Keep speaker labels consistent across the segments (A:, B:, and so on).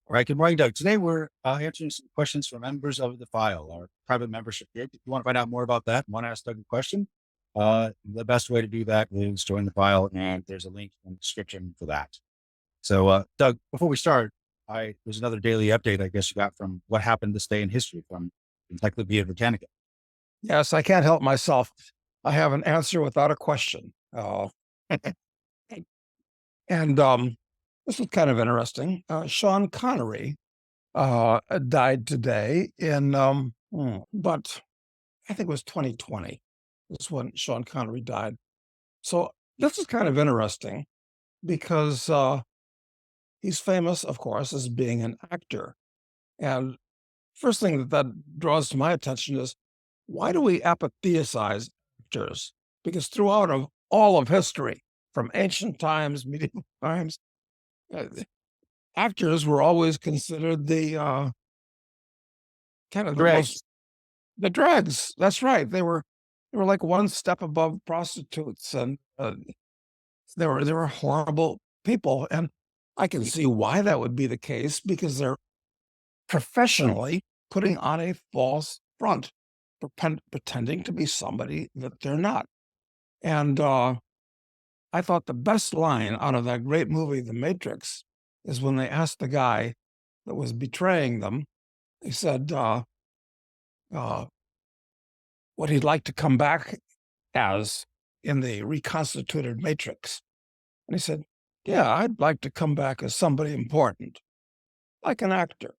A: All right, good morning, Doug. Today we're answering some questions from members of the file, our private membership group. If you want to find out more about that, want to ask Doug a question, the best way to do that is join the file, and there's a link in the description for that. So, Doug, before we start, there's another daily update I guess you got from what happened this day in history from Encyclopedia Britannica.
B: Yes, I can't help myself. I have an answer without a question. And this is kind of interesting. Sean Connery died today but I think it was 2020. That's when Sean Connery died. So this is kind of interesting because he's famous, of course, as being an actor. And first thing that draws to my attention is, why do we apatheicize actors? Because throughout all of history, from ancient times, medieval times, uh, actors were always considered the kind of
A: Correct.
B: the dregs. That's right. They were like one step above prostitutes, and they were horrible people. And I can see why that would be the case, because they're professionally putting on a false front, pretending to be somebody that they're not. And I thought the best line out of that great movie, The Matrix, is when they asked the guy that was betraying them, he said uh, what he'd like to come back as in the reconstituted Matrix. And he said, "Yeah, I'd like to come back as somebody important, like an actor."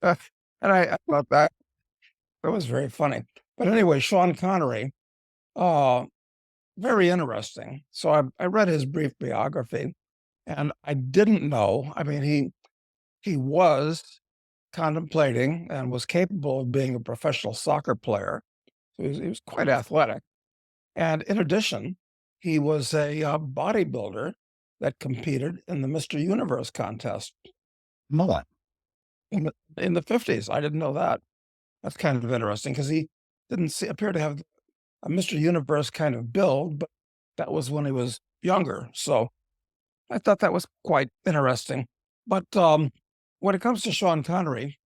B: Uh, and I thought that was very funny. But anyway, Sean Connery, uh, very interesting. So I read his brief biography, and I didn't know. I mean, he was contemplating and was capable of being a professional soccer player. So he was quite athletic. And in addition, he was a bodybuilder that competed in the Mr. Universe contest
A: Mullet.
B: in the 50s. I didn't know that. That's kind of interesting because he didn't appear to have a Mr. Universe kind of build, but that was when he was younger. So I thought that was quite interesting. But when it comes to Sean Connery,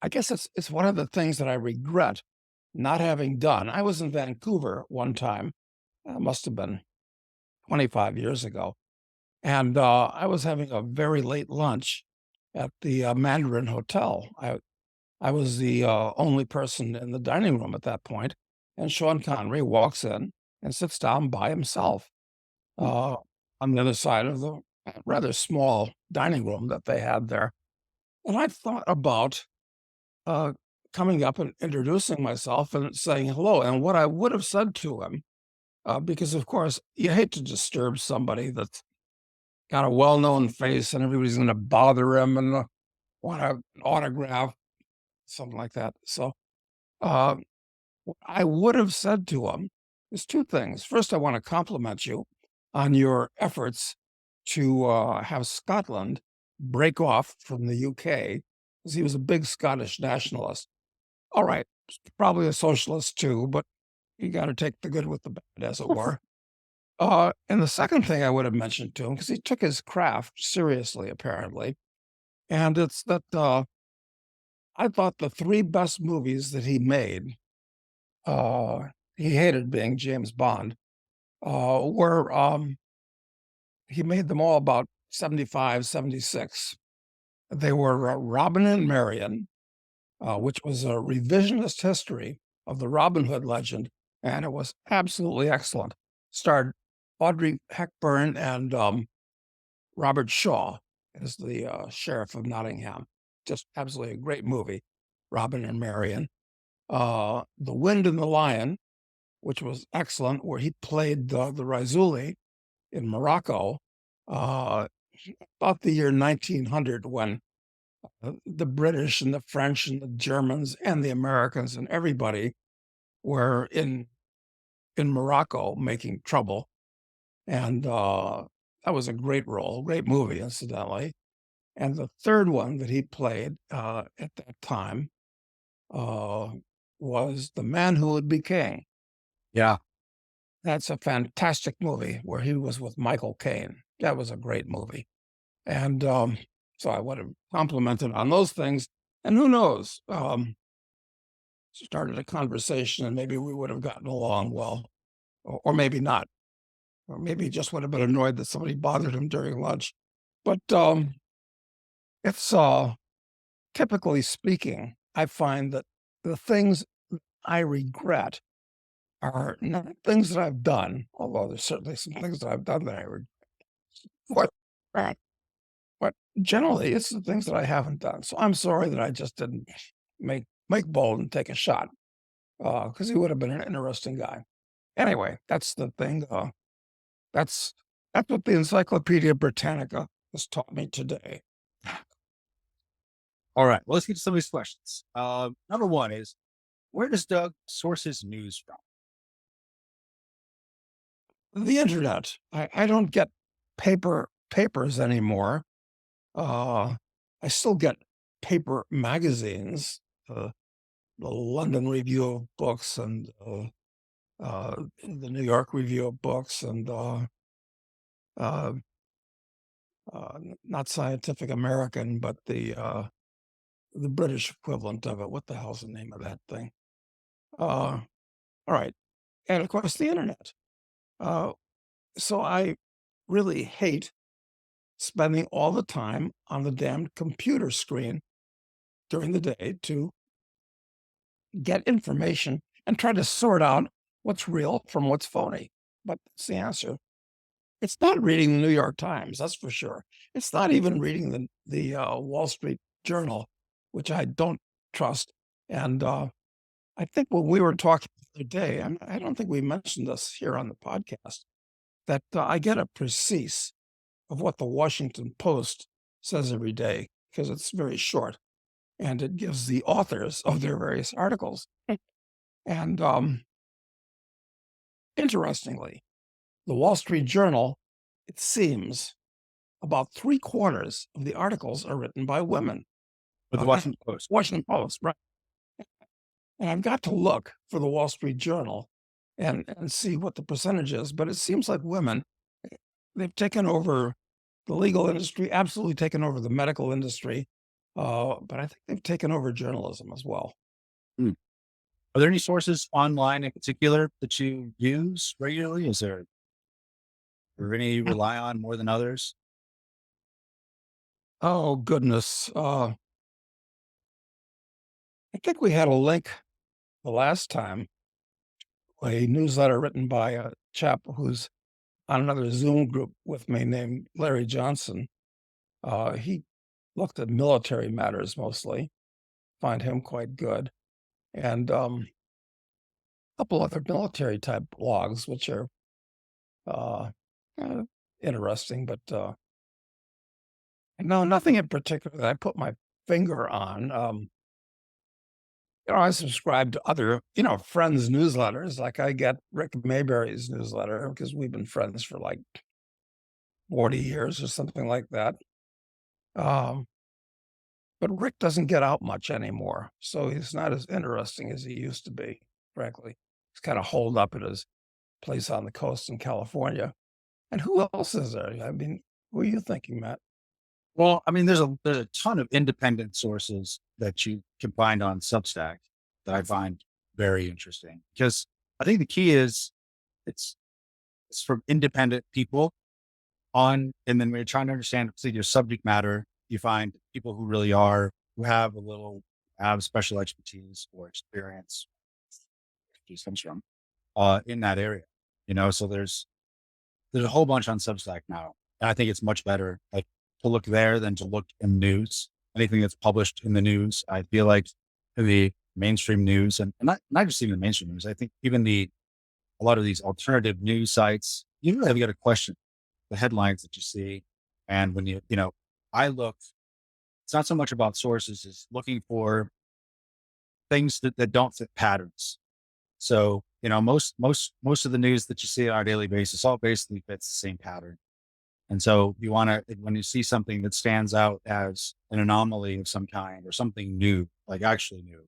B: I guess it's one of the things that I regret not having done. I was in Vancouver one time, must have been 25 years ago, and I was having a very late lunch at the Mandarin Hotel. I was the only person in the dining room at that point, and Sean Connery walks in and sits down by himself uh, on the other side of the rather small dining room that they had there. And I thought about uh, coming up and introducing myself and saying hello. And what I would have said to him, because of course you hate to disturb somebody that's got a well-known face and everybody's going to bother him and want an autograph, something like that. So uh, what I would have said to him is two things. First, I want to compliment you on your efforts to have Scotland break off from the UK, because he was a big Scottish nationalist. All right, probably a socialist too, but you got to take the good with the bad, as it were. And the second thing I would have mentioned to him, because he took his craft seriously, apparently, and it's that I thought the three best movies that he made, he hated being James Bond, were he made them all about 75, 76. They were Robin and Marion, which was a revisionist history of the Robin Hood legend, and it was absolutely excellent. Starred Audrey Hepburn and Robert Shaw as the sheriff of Nottingham. Just absolutely a great movie, Robin and Marion. The Wind and the Lion, which was excellent, where he played the Raizuli in Morocco, uh, about the year 1900, when the British and the French and the Germans and the Americans and everybody were in Morocco making trouble. And that was a great role, great movie, incidentally. And the third one that he played at that time uh, was The Man Who Would Be King.
A: Yeah.
B: That's a fantastic movie where he was with Michael Caine. That was a great movie. And So I would have complimented on those things. And who knows? Started a conversation and maybe we would have gotten along well, or maybe not. Or maybe he just would have been annoyed that somebody bothered him during lunch. But it's typically speaking, I find that the things I regret are not things that I've done, although there's certainly some things that I've done that I regret. What, but generally, it's the things that I haven't done. So I'm sorry that I just didn't make bold and take a shot, because he would have been an interesting guy. Anyway, that's the thing. That's that's what the Encyclopedia Britannica has taught me today.
A: All right. Well, let's get to some of these questions. Number one is, where does Doug source his news from?
B: The internet. I don't get papers anymore. I still get paper magazines, the London Review of Books and the New York Review of Books and uh, not Scientific American, but the British equivalent of it. What the hell's the name of that thing? All right, and of course the internet. Uh, so I really hate spending all the time on the damned computer screen during the day to get information and try to sort out what's real from what's phony. But that's the answer. It's not reading the New York Times, that's for sure. It's not even reading the Wall Street Journal, which I don't trust. And I think when we were talking the other day, and I don't think we mentioned this here on the podcast, that I get a precise of what the Washington Post says every day because it's very short and it gives the authors of their various articles. And interestingly, the Wall Street Journal, it seems, about three-quarters of the articles are written by women.
A: With the
B: Uh,
A: Washington Post.
B: Washington Post, right. And I've got to look for the Wall Street Journal and see what the percentage is, but it seems like women, they've taken over the legal industry, absolutely taken over the medical industry, but I think they've taken over journalism as well.
A: Hmm. Are there any sources online in particular that you use regularly? Is there or any you rely on more than others?
B: Oh, goodness. I think we had a link the last time, a newsletter written by a chap who's on another Zoom group with me named Larry Johnson. He looked at military matters mostly, find him quite good. And a couple other military type blogs, which are uh, uh, interesting, but no, nothing in particular that I put my finger on. I subscribe to other, friends' newsletters. Like I get Rick Mayberry's newsletter because we've been friends for like 40 years or something like that. Um, but Rick doesn't get out much anymore. So he's not as interesting as he used to be, frankly. He's kind of holed up at his place on the coast in California. And who else is there? I mean, who are you thinking, Matt?
A: Well, I mean, there's a ton of independent sources that you can find on Substack that I find very interesting because I think the key is it's it's from independent people on, and then when you're trying to understand your subject matter, you find people who really are who have special expertise or experience comes from in that area. So there's a whole bunch on Substack now. And I think it's much better like to look there than to look in the news. Anything that's published in the news, I feel like the mainstream news and not just even the mainstream news. I think even a lot of these alternative news sites, you really have got to question the headlines that you see. And when I look, it's not so much about sources as looking for things that don't fit patterns. So, most of the news that you see on a daily basis all basically fits the same pattern. And so you want to, when you see something that stands out as an anomaly of some kind or something new, like actually new,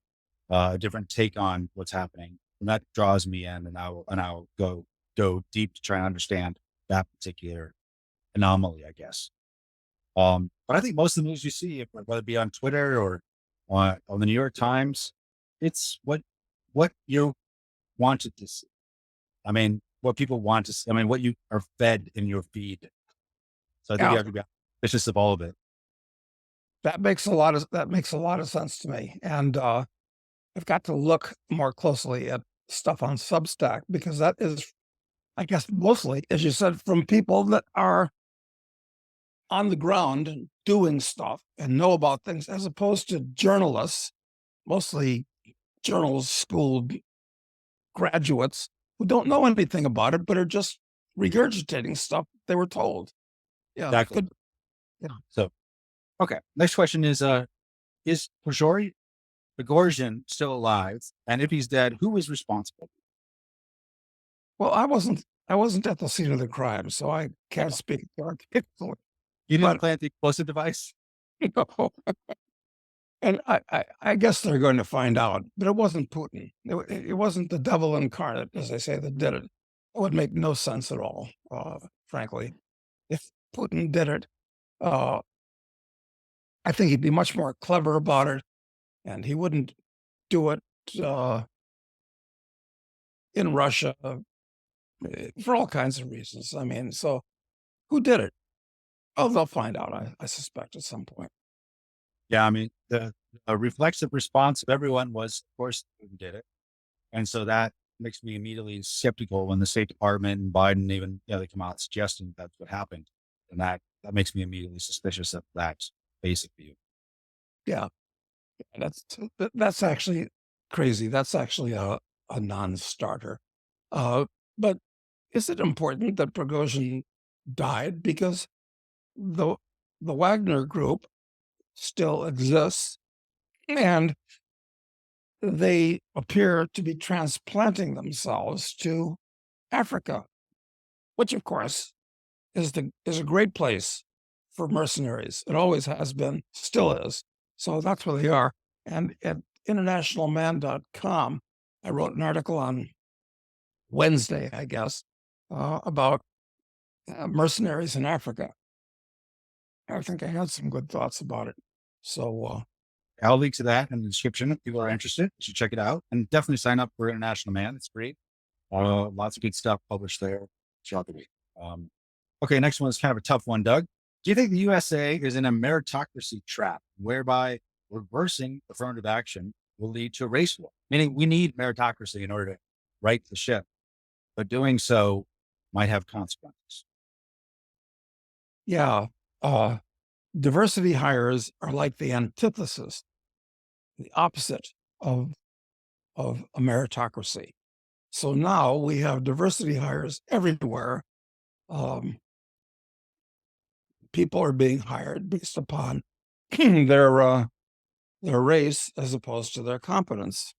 A: a different take on what's happening, and that draws me in and I'll go deep to try and understand that particular anomaly, I guess. But I think most of the news you see, whether it be on Twitter or on the New York Times, it's what you wanted to see. I mean, what people want to see. I mean, what you are fed in your feed. So I think you
B: Yeah,
A: have to be ambitious of all of it.
B: that makes a lot of sense to me, and, I've got to look more closely at stuff on Substack because that is, I guess, mostly, as you said, from people that are on the ground doing stuff and know about things as opposed to journalists, mostly journal school graduates who don't know anything about it, but are just regurgitating stuff they were told. Yeah,
A: Exactly.
B: good. Yeah.
A: So, okay. Next question is Prigozhin still alive? And if he's dead, who is responsible?
B: Well, I wasn't at the scene of the crime, so I can't speak authoritatively.
A: You didn't
B: But
A: plant the explosive device?
B: you know, and I guess they're going to find out. But it wasn't Putin. It wasn't the devil incarnate, as they say, that did it. It would make no sense at all, frankly. If Putin did it, uh, I think he'd be much more clever about it, and he wouldn't do it uh, in Russia for all kinds of reasons. I mean, so who did it? Oh, they'll find out. I suspect at some point.
A: Yeah, I mean, the reflexive response of everyone was, of course, Putin did it. And so that makes me immediately skeptical when the State Department and Biden even, they come out suggesting that's what happened. And that makes me immediately suspicious of that basic view.
B: Yeah, that's actually crazy. That's actually a non-starter. Uh, but is it important that Prigozhin died because the the Wagner Group still exists and they appear to be transplanting themselves to Africa, which of course is a great place for mercenaries. It always has been, still is. So that's where they are. And at internationalman.com, I wrote an article on Wednesday, I guess, about mercenaries in Africa. I think I had some good thoughts about it. So,
A: I'll link to that in the description if people are interested. You should check it out and definitely sign up for International Man. It's great. Lots of good stuff published there throughout the week. Okay, next one is kind of a tough one, Doug. Do you think the USA is in a meritocracy trap whereby reversing affirmative action will lead to a race war? Meaning we need meritocracy in order to right the ship, but doing so might have consequences.
B: yeah, uh, diversity hires are like the antithesis, the opposite of, a meritocracy. So now we have diversity hires everywhere. Um, People are being hired based upon their race as opposed to their competence.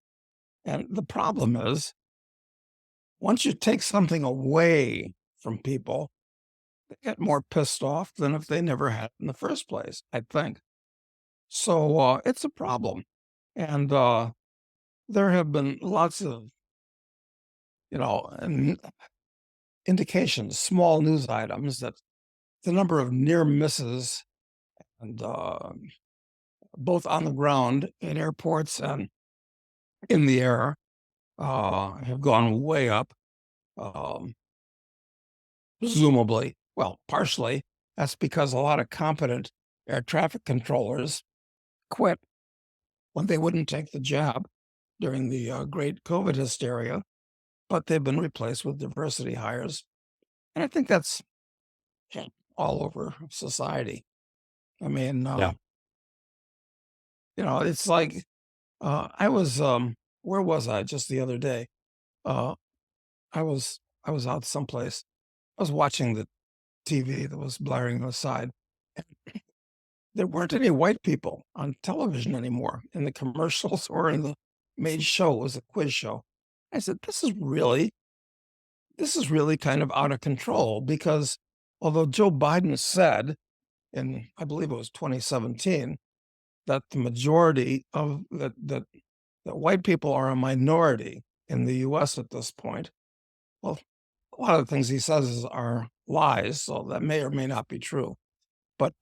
B: And the problem is, once you take something away from people, they get more pissed off than if they never had it in the first place, I think. So it's a problem. And there have been lots of, indications, small news items that the number of near misses and both on the ground in airports and in the air have gone way up. Um, Presumably, well, partially, that's because a lot of competent air traffic controllers quit when they wouldn't take the jab during the great COVID hysteria, but they've been replaced with diversity hires. And I think that's all over society. I mean,
A: Yeah.
B: it's like where was I just the other day? Uh, I was out someplace. I was watching the TV that was blaring on the side. There weren't any white people on television anymore in the commercials or in the main show. It was a quiz show. I said, this is really kind of out of control because although Joe Biden said in, I believe it was 2017, that the majority of that white people are a minority in the US at this point. Well, a lot of the things he says are lies, so that may or may not be true. But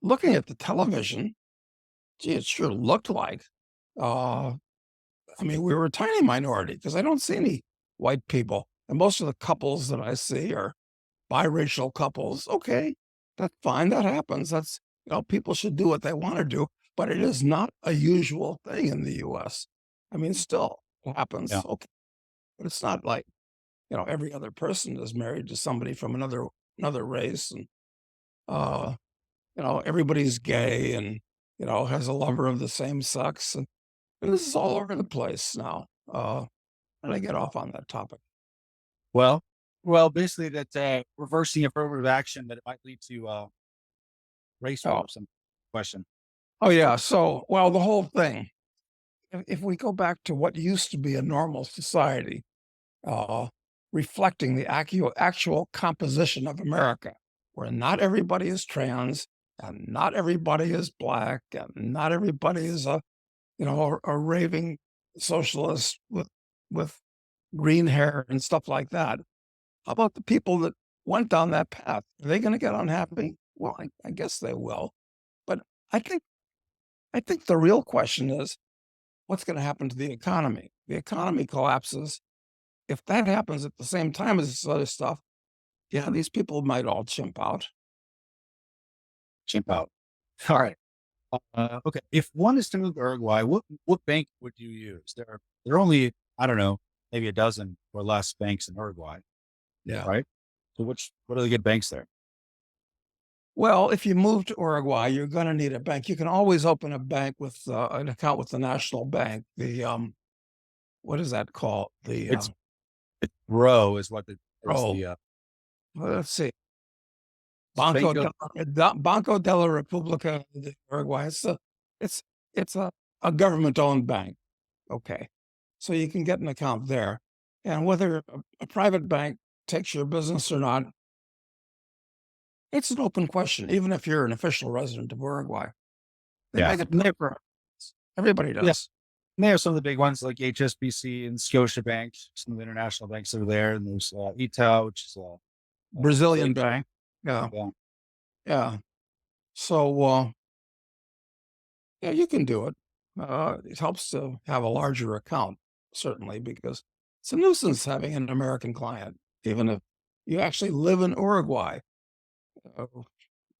B: looking at the television, gee, it sure looked like, uh, I mean, we were a tiny minority because I don't see any white people. And most of the couples that I see are biracial couples. Okay, that's fine. That happens. That's, people should do what they want to do, but it is not a usual thing in the US. I mean, still it happens.
A: Yeah.
B: Okay. But it's not like, every other person is married to somebody from another race. And, uh, everybody's gay and, has a lover of the same sex. And this is all over the place now. And I get off on that topic.
A: Well, well, basically that reversing affirmative action that it might lead to race
B: Oh,
A: war. Some question.
B: oh yeah. So, well, the whole thing, if we go back to what used to be a normal society, uh, reflecting the actual composition of America, where not everybody is trans and not everybody is black and not everybody is a raving socialist with green hair and stuff like that. How about the people that went down that path? Are they going to get unhappy? Well, I guess they will. But I think I think the real question is what's going to happen to the economy? The economy collapses. If that happens at the same time as this other stuff, yeah, these people might all chimp out.
A: Chimp out. All right. Okay. If one is to move to Uruguay, what bank would you use? There are only, I don't know, maybe a dozen or less banks in Uruguay,
B: Yeah.
A: right? So what are the good banks there?
B: Well, if you move to Uruguay, you're going to need a bank. You can always open a bank with an account with the national bank. The what is that called? The
A: It's Bro is what is
B: oh,
A: the
B: let's see,
A: Banco.
B: Banco de la República de Uruguay. It's it's a government owned bank. Okay, so you can get an account there, and whether a private bank takes your business or not, it's an open question. Even if you're an official resident of Uruguay, they
A: Yeah.
B: make it tough for everybody
A: Yeah.
B: does.
A: And they have some of the big ones like HSBC and Scotiabank, some of the international banks that are there. And there's Itaú, which is
B: Brazilian bank. Yeah.
A: yeah.
B: Yeah. So, yeah, you can do it. It helps to have a larger account, certainly, because it's a nuisance having an American client, even if you actually live in Uruguay. Uh,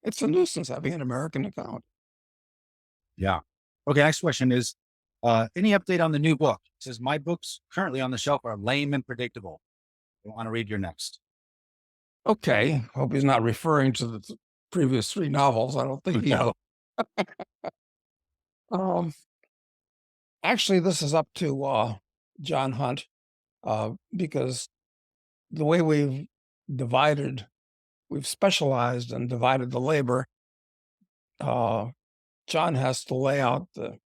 B: it's a nuisance having an American account.
A: Yeah. Okay. Next question is any update on the new book? It says, my books currently on the shelf are lame and predictable. I want to read your next.
B: Okay. Hope he's not referring to the previous three novels. I don't think he.
A: No.
B: Um, actually, this is up to John Hunt because the way we've specialized and divided the labor. John has to lay out the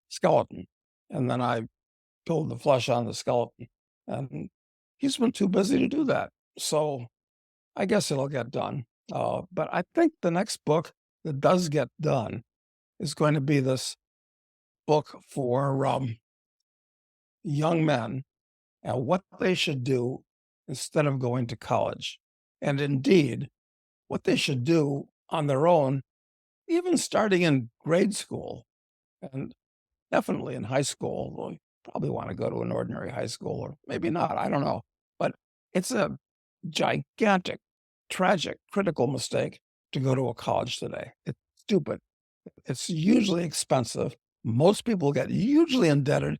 B: skeleton, and then I build the flesh on the skeleton. And he's been too busy to do that. So I guess it'll get done. But I think the next book that does get done is going to be this book for young men and what they should do instead of going to college. And indeed, what they should do on their own, even starting in grade school and definitely in high school. Well, you probably want to go to an ordinary high school or maybe not. I don't know. But it's a gigantic, tragic, critical mistake to go to a college today. It's stupid. It's usually expensive. Most people get hugely indebted,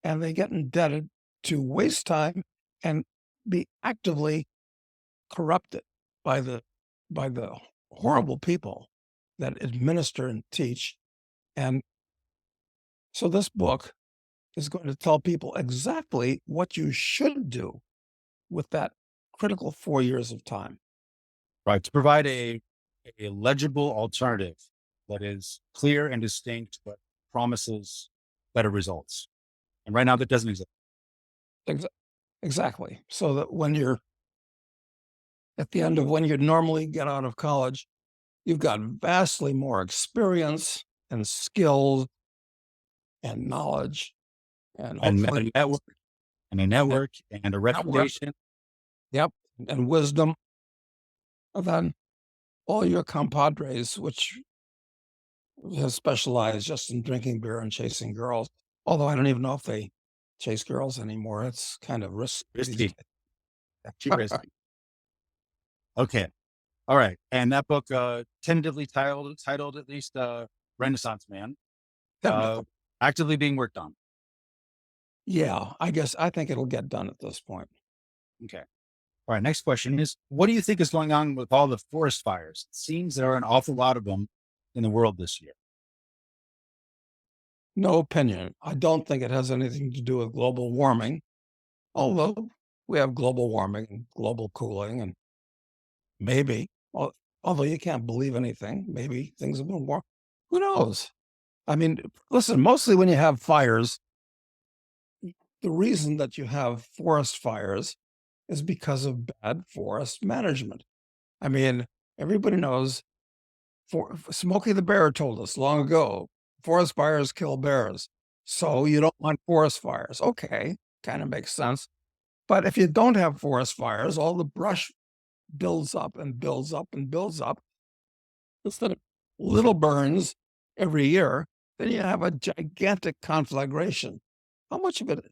B: and they get indebted to waste time and be actively corrupted by the horrible people that administer and teach. And so this book is going to tell people exactly what you should do with that critical 4 years of time.
A: Right. To provide a legible alternative that is clear and distinct, but promises better results. And right now that doesn't exist.
B: Exactly. So that when you're at the end of when you normally get out of college, you've got vastly more experience and skills and knowledge and
A: And
B: hopefully
A: a network and a
B: network.
A: reputation.
B: Yep. And wisdom. Then all your compadres, which has specialized just in drinking beer and chasing girls. Although I don't even know if they chase girls anymore. It's kind of risky these
A: Risky, too
B: days.
A: risky. Okay. All right. And that book, tentatively titled at least, Renaissance Man, uh, actively being worked on.
B: Yeah, I think it'll get done at this point.
A: Okay. All right. Next question is, what do you think is going on with all the forest fires? It seems there are an awful lot of them in the world this year.
B: No opinion. I don't think it has anything to do with global warming, although we have global warming and global cooling, and maybe, although you can't believe anything, maybe things have been warm. Who knows? I mean, listen, mostly when you have fires, the reason that you have forest fires is because of bad forest management. I mean, everybody knows Smokey the Bear told us long ago, forest fires kill bears. So you don't want forest fires. Okay, kind of makes sense. But if you don't have forest fires, all the brush builds up and builds up and builds up. Instead of little burns every year, then you have a gigantic conflagration. How much of it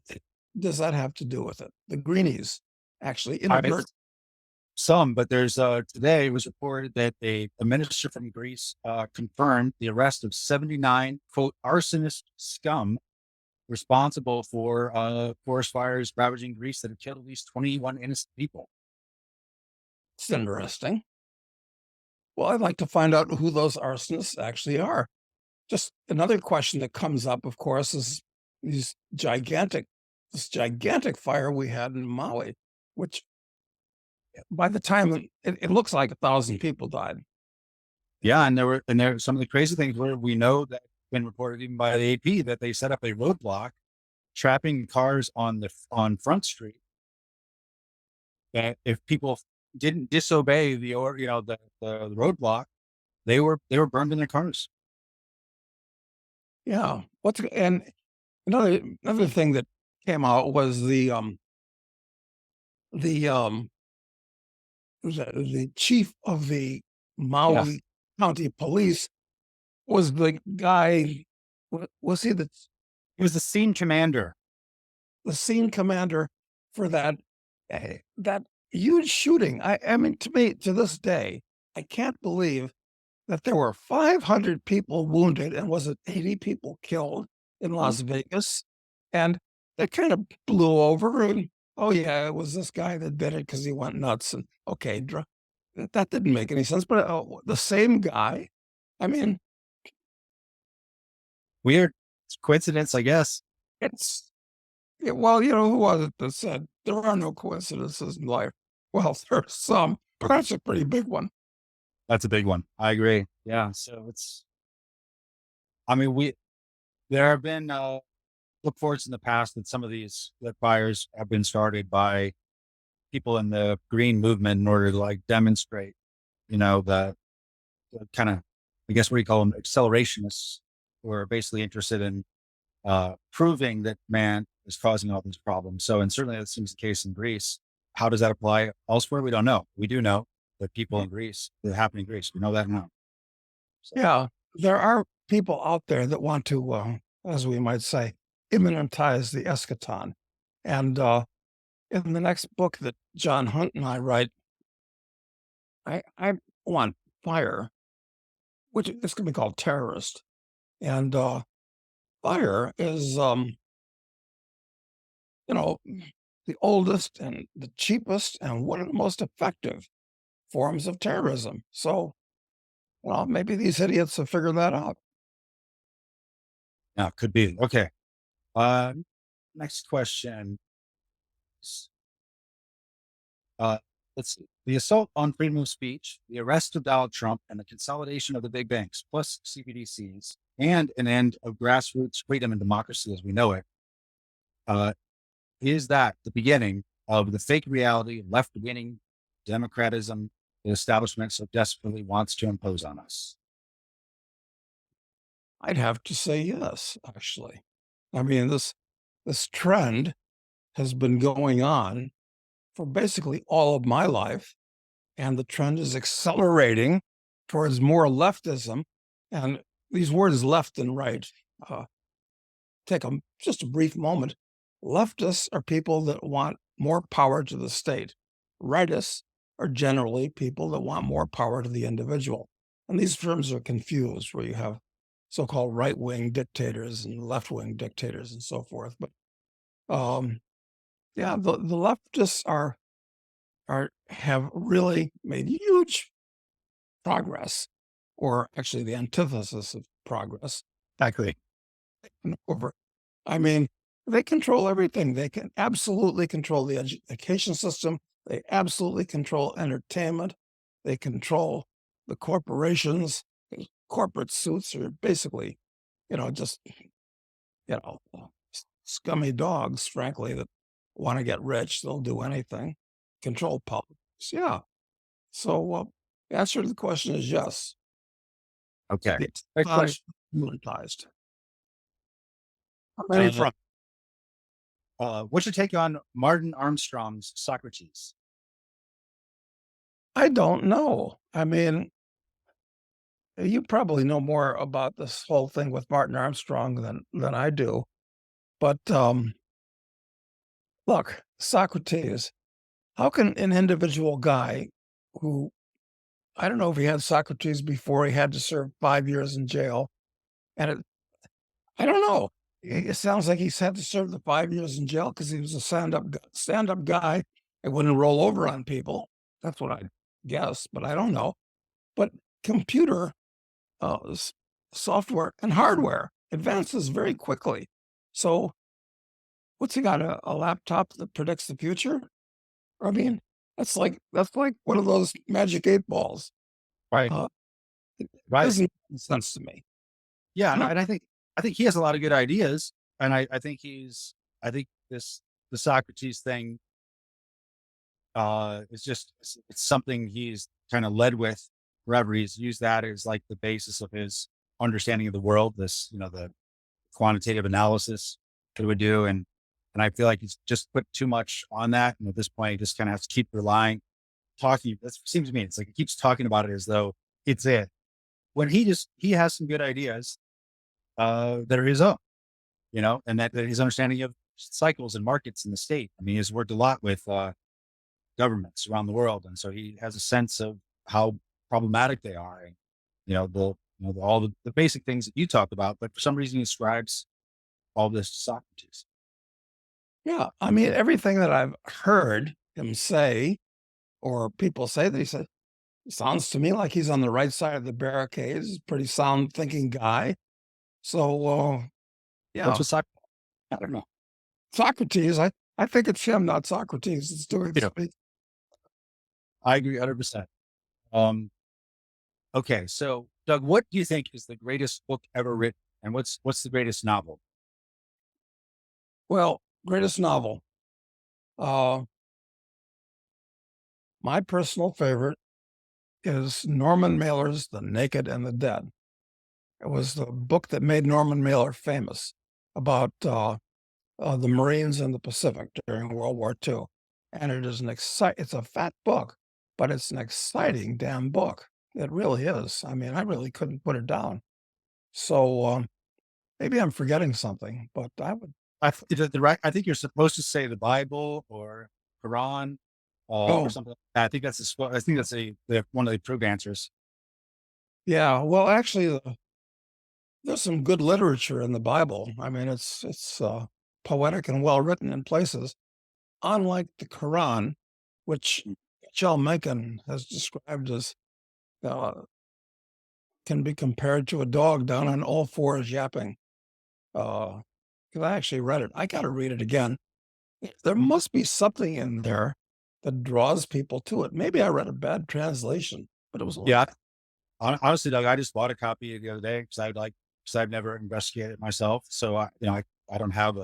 B: does that have to do with it? The greenies actually
A: All right.
B: inadvertent.
A: Some, but there's today it was reported that a minister from Greece confirmed the arrest of 79 quote arsonist scum responsible for forest fires ravaging Greece that have killed at least 21 innocent people.
B: It's interesting. Well, I'd like to find out who those arsonists actually are. Just another question that comes up, of course, is these this gigantic fire we had in Maui, which by the time it looks like 1,000 people died.
A: Yeah, and there some of the crazy things where we know that been reported even by the AP that they set up a roadblock trapping cars on Front Street, that if people didn't disobey the or the roadblock, they were burned in their cars.
B: Yeah. And another thing that came out was the the chief of the
A: Yeah,
B: Maui County Police was the guy. Was he
A: he was the scene commander.
B: the scene commander for that huge shooting? I mean, to me, to this day, I can't believe that there were 500 people wounded and was it 80 people killed in Las Vegas, and it kind of blew over. And oh yeah, it was this guy that did it because he went nuts. And okay, that didn't make any sense. But the same guy. I mean,
A: Weird coincidence, I guess.
B: it's well, who was it that said there are no coincidences in life? Well, there's some, but that's a pretty big one.
A: That's a big one. I agree. Yeah. So it's, I mean, there have been look forwards in the past that some of these that fires have been started by people in the green movement in order to like demonstrate, the kind of, I guess, what do you call them, accelerationists who are basically interested in proving that man is causing all these problems. So, and certainly that seems the case in Greece. How does that apply elsewhere? We don't know. We do know that people in Greece, that happen in Greece. We know that now. So,
B: Yeah, there are people out there that want to, as we might say, immanentize the eschaton. And in the next book that John Hunt and I write, I want fire, which is going to be called terrorist. And fire is, you know, the oldest and the cheapest and one of the most effective forms of terrorism. So, well, maybe these idiots have figured that out.
A: yeah, could be. Okay. Uh, Next question. Uh, let's see. The assault on freedom of speech, the arrest of Donald Trump, and the consolidation of the big banks, plus CBDCs, and an end of grassroots freedom and democracy as we know it. Is that the beginning of the fake reality, left winning democratism the establishment so desperately wants to impose on us?
B: I'd have to say yes, actually. I mean, this trend has been going on for basically all of my life, and the trend is accelerating towards more leftism. And these words left and right, uh, take just a brief moment. Leftists are people that want more power to the state. Rightists are generally people that want more power to the individual. And these terms are confused, where you have so-called right-wing dictators and left-wing dictators and so forth. But yeah, the leftists are have really made huge progress, or actually the antithesis of progress.
A: Exactly.
B: Over, I mean, they control everything. They can absolutely control the education system. They absolutely control entertainment. They control the corporations. Corporate suits are basically, just, scummy dogs, frankly, that want to get rich. They'll do anything. Control politics. Yeah. So, the answer to the question is yes.
A: Okay.
B: The
A: Great question.
B: monetized. How many
A: Uh,
B: from?
A: what's your take on Martin Armstrong's Socrates?
B: I don't know. I mean, you probably know more about this whole thing with Martin Armstrong than I do. But look, Socrates, how can an individual guy who, I don't know if he had Socrates before he had to serve 5 years in jail, and I don't know. It sounds like he's had to serve the 5 years in jail because he was a stand up guy. It wouldn't roll over on people. That's what I guess, but I don't know. But computer software and hardware advances very quickly. So, what's he got? A laptop that predicts the future? I mean, that's like one of those magic 8 balls.
A: Right.
B: Uh,
A: Right.
B: doesn't make sense to me.
A: Yeah.
B: I don't.
A: And I think he has a lot of good ideas. And I think the Socrates thing, is just, it's something he's kind of led with forever. He's used that as like the basis of his understanding of the world, the quantitative analysis that it would do. And I feel like he's just put too much on that. And at this point, he just kind of has to keep relying, talking. That seems to me, it's like he keeps talking about it as though it's it. When he has some good ideas, that are his own, and that his understanding of cycles and markets in the state. I mean, he's worked a lot with, governments around the world. And so he has a sense of how problematic they are. And, all the basic things that you talked about, but for some reason he ascribes all this to Socrates.
B: Yeah, I mean, everything that I've heard him say, or people say that he said, sounds to me like he's on the right side of the barricades. He's a pretty sound thinking guy. So,
A: What's
B: yeah,
A: with Socrates? I don't know.
B: Socrates. I think it's him, not Socrates. It's doing
A: You
B: the
A: know,
B: speech.
A: I agree 100%. Um, okay. So Doug, what do you think is the greatest book ever written? And what's the greatest novel?
B: Well, greatest novel. Uh, my personal favorite is Norman Mailer's The Naked and the Dead. It was the book that made Norman Mailer famous, about the Marines in the Pacific during World War II. And it's a fat book, but it's an exciting damn book. It really is. I mean, I really couldn't put it down. So, maybe I'm forgetting something, but I would.
A: I think you're supposed to say the Bible or Quran, or
B: Oh,
A: something like that. I think that's one of the approved answers.
B: yeah. Well, actually, there's some good literature in the Bible. I mean, it's poetic and well written in places, unlike the Quran, which Shel Mencken has described as, uh, can be compared to a dog down on all fours yapping. Because I actually read it. I got to read it again. There must be something in there that draws people to it. Maybe I read a bad translation, but it was
A: Yeah. Honestly, Doug, I just bought a copy the other day because I've never investigated it myself. So I don't have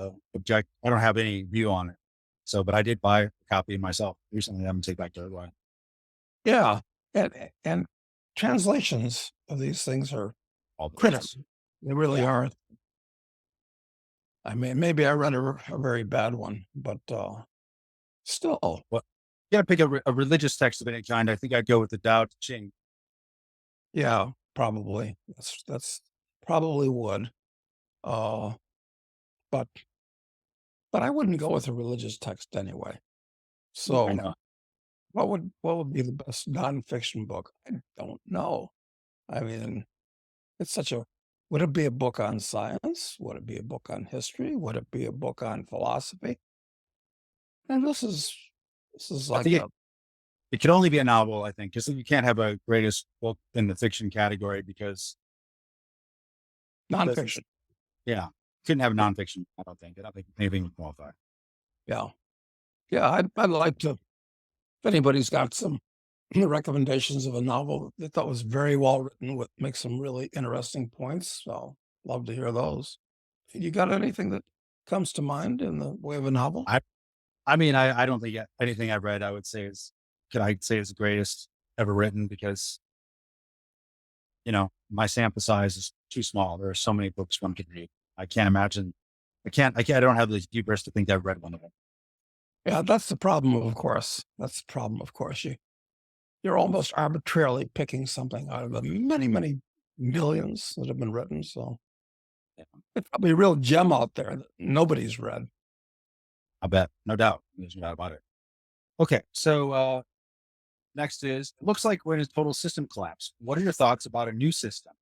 A: I don't have any view on it. So, but I did buy a copy myself recently. I'm gonna take back to Uruguay.
B: yeah. And translations of these things are
A: All the
B: critical.
A: best.
B: They really
A: Yeah.
B: are. I mean, maybe I read a very bad one, but still.
A: Well, you got to pick a religious text of any kind. I think I'd go with the Tao Te Ching.
B: Yeah, probably. That's probably would. Uh, but I wouldn't go with a religious text anyway.
A: I
B: So
A: know.
B: what would be the best nonfiction book? I don't know. I mean, it's such a would it be a book on science? Would it be a book on history? Would it be a book on philosophy? And this is
A: I
B: like
A: think
B: a
A: it could only be a novel, I think, because you can't have a greatest book in the fiction category because that's,
B: nonfiction.
A: yeah, couldn't have nonfiction. I don't think. I don't think anything would qualify.
B: Yeah. Yeah, I'd like to if anybody's got some recommendations of a novel that thought was very well written with make some really interesting points, so love to hear those. You got anything that comes to mind in the way of a novel?
A: I, I mean, I don't think anything I've read, I would say could I say is the greatest ever written because, my sample size is too small. There are so many books one could read. I can't imagine. I don't have the hubris to think I've read one of them.
B: Yeah, that's the problem, of course. That's the problem, of course. You're almost arbitrarily picking something out of the many, many millions that have been written, so
A: Yeah,
B: it's probably a real gem out there that nobody's read.
A: I bet. No doubt. There's no doubt about it. Okay. So, next is, it looks like we're in a total system collapse. What are your thoughts about a new system?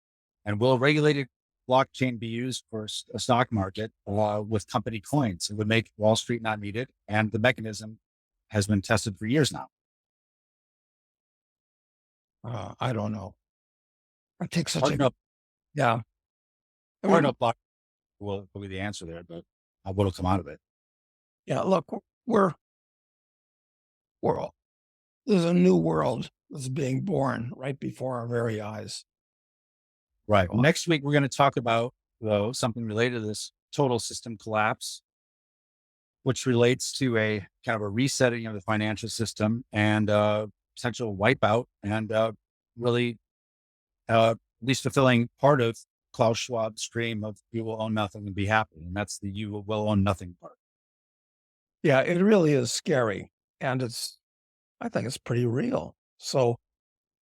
A: And will regulated blockchain be used for a stock market with company coins? It would make Wall Street not needed. And the mechanism has been tested for years now.
B: I don't know. I take such
A: Hard
B: a
A: enough,
B: yeah. I
A: hard
B: mean,
A: enough block will be the answer there, but what'll come out of it?
B: yeah, look, we're we're all there's a new world that's being born right before our very eyes.
A: Right.
B: So,
A: Next week, we're going to talk about, though, something related to this total system collapse, which relates to a kind of a resetting of the financial system and potential wipeout and really at least fulfilling part of Klaus Schwab's dream of you will own nothing and be happy. And that's the you will own nothing part.
B: yeah, it really is scary, and I think it's pretty real. So,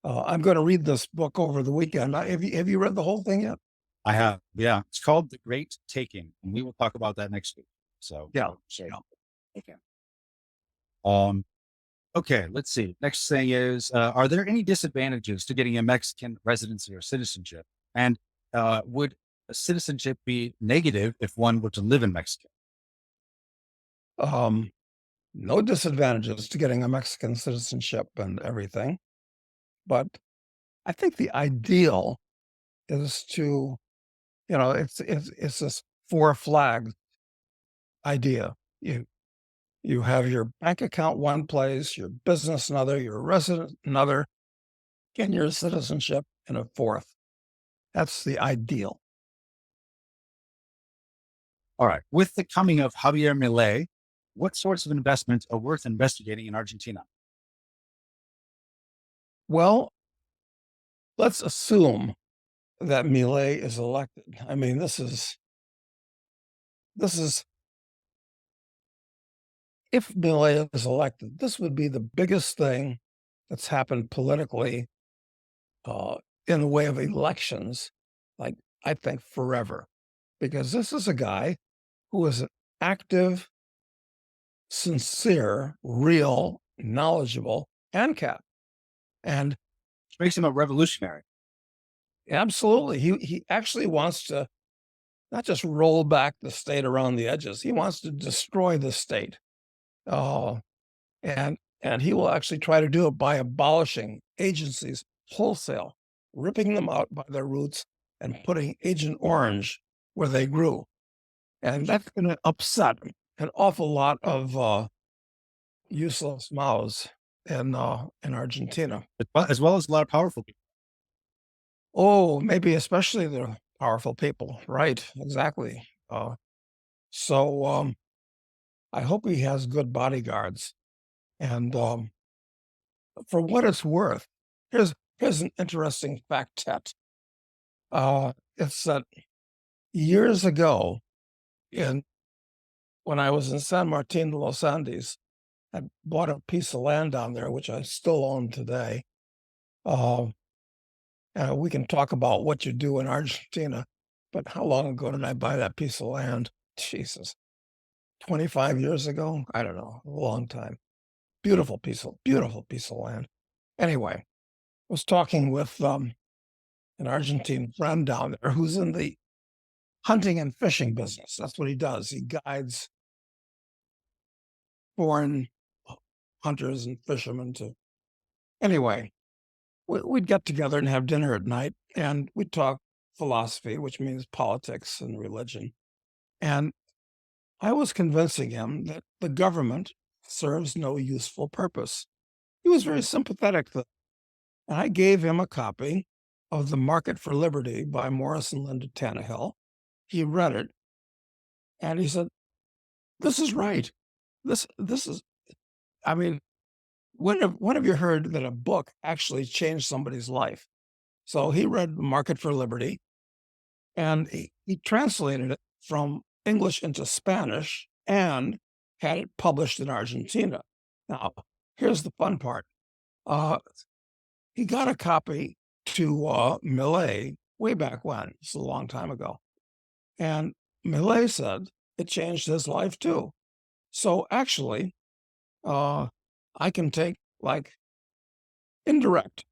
B: I'm gonna read this book over the weekend. Have you read the whole thing yet?
A: I have, yeah, it's called The Great Taking. And we will talk about that next week. So,
B: Yeah,
A: so
B: yeah.
A: okay. Um, okay, let's see. Next thing is, are there any disadvantages to getting a Mexican residency or citizenship? And would a citizenship be negative if one were to live in Mexico?
B: Um, no disadvantages to getting a Mexican citizenship and everything, but I think the ideal is to, it's this 4 flag idea. You have your bank account one place, your business another, your resident another, and your citizenship in a fourth. That's the ideal.
A: All right. With the coming of Javier Milei, what sorts of investments are worth investigating in Argentina?
B: Well, let's assume that Milei is elected. I mean, this is if Milei is elected, this would be the biggest thing that's happened politically uh, in the way of elections, like I think forever, because this is a guy who is an active, sincere, real, knowledgeable ANCAP. And
A: Which makes him a revolutionary.
B: absolutely, he actually wants to not just roll back the state around the edges. He wants to destroy the state. Uh, and he will actually try to do it by abolishing agencies wholesale, ripping them out by their roots and putting Agent Orange where they grew. And that's going to upset an awful lot of useless mouths in Argentina.
A: As well as a lot of powerful people.
B: Oh, maybe especially the powerful people. Right. Exactly. So I hope he has good bodyguards. And for what it's worth, here's an interesting fact set. It's that years ago, in when I was in San Martin de los Andes, I bought a piece of land down there, which I still own today. Uh, We can talk about what you do in Argentina, but how long ago did I buy that piece of land? Jesus, 25 years ago? I don't know, a long time. Beautiful piece of land. Anyway, was talking with an Argentine friend down there who's in the hunting and fishing business. That's what he does. He guides foreign hunters and fishermen to. Anyway, we'd get together and have dinner at night, and we'd talk philosophy, which means politics and religion. And I was convincing him that the government serves no useful purpose. He was very sympathetic, and I gave him a copy of The Market for Liberty by Morris and Linda Tannehill. He read it, and he said, "This is right. This is. I mean, when have you heard that a book actually changed somebody's life?" So he read The Market for Liberty, and he translated it from English into Spanish and had it published in Argentina. Now, here's the fun part. Uh, he got a copy to Millet way back when. It's a long time ago. And Millet said it changed his life too. So actually, uh, I can take like indirect,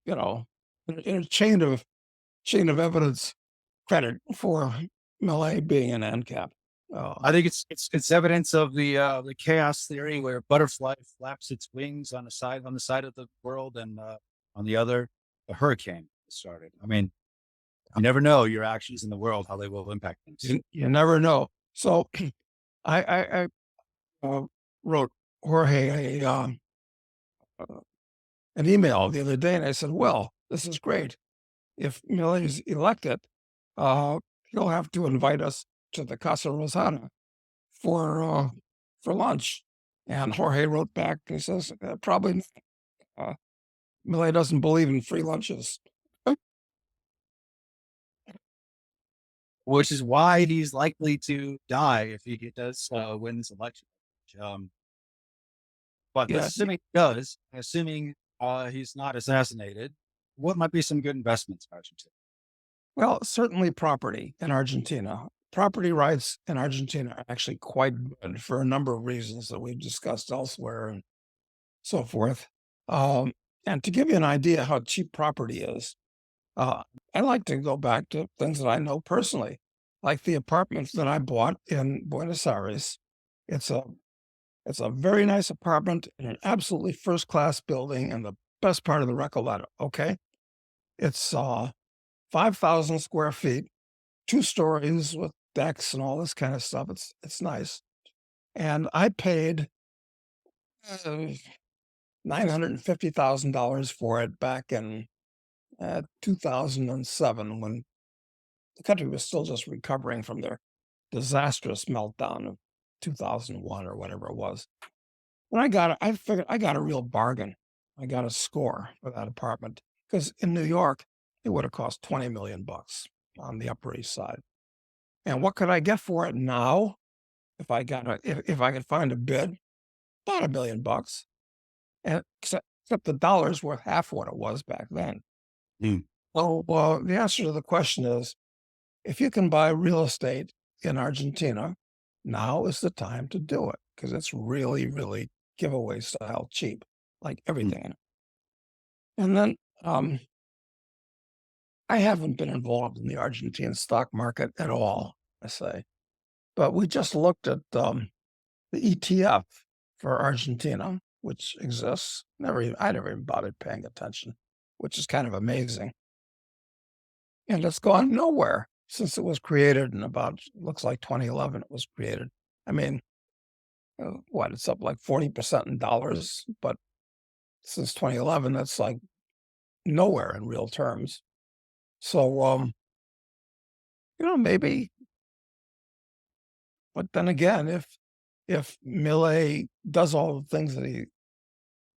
B: you know, in a chain of evidence credit for Millet being an ANCAP.
A: I think it's evidence of the chaos theory where a butterfly flaps its wings on the side of the world, and on the other, a hurricane started. I mean, you never know your actions in the world, how they will impact things.
B: You never know. So I wrote Jorge uh, an email the other day, and I said, "Well, this is great. If Millet is elected, uh, he'll have to invite us to the Casa Rosada for lunch." And Jorge wrote back. He says, "Probably not. Millet doesn't believe in free lunches."
A: Which is why he's likely to die if he does win this election. Um, but
B: Yeah.
A: assuming he does, assuming he's not assassinated, what might be some good investments in Argentina?
B: Well, certainly property in Argentina. Property rights in Argentina are actually quite good for a number of reasons that we've discussed elsewhere and so forth. Um, and to give you an idea how cheap property is, uh, I like to go back to things that I know personally, like the apartments that I bought in Buenos Aires. It's a it's a very nice apartment in an absolutely first class building in the best part of the Recoleta. Okay, it's 5,000 square feet, 2 stories with decks and all this kind of stuff. It's nice, and I paid uh, $950,000 for it back in 2007 when the country was still just recovering from their disastrous meltdown of 2001 or whatever it was. When I got it, I figured I got a real bargain. I got a score for that apartment because in New York it would have cost 20 million bucks on the Upper East Side. And what could I get for it now? If I could find a bid, about $1 million, and except the dollar's worth half what it was back then.
A: Mm.
B: Well, the answer to the question is, if you can buy real estate in Argentina, now is the time to do it because it's really, really giveaway style cheap, like
A: Mm.
B: everything in it. And then I haven't been involved in the Argentine stock market at all, I say, but we just looked at the ETF for Argentina, which exists. I never even bothered paying attention, which is kind of amazing. And it's gone nowhere since it was created in about, looks like 2011 it was created. I mean, what, it's up like 40% in dollars, but since 2011, that's like nowhere in real terms. So, maybe, but then again, if Millet does all the things that he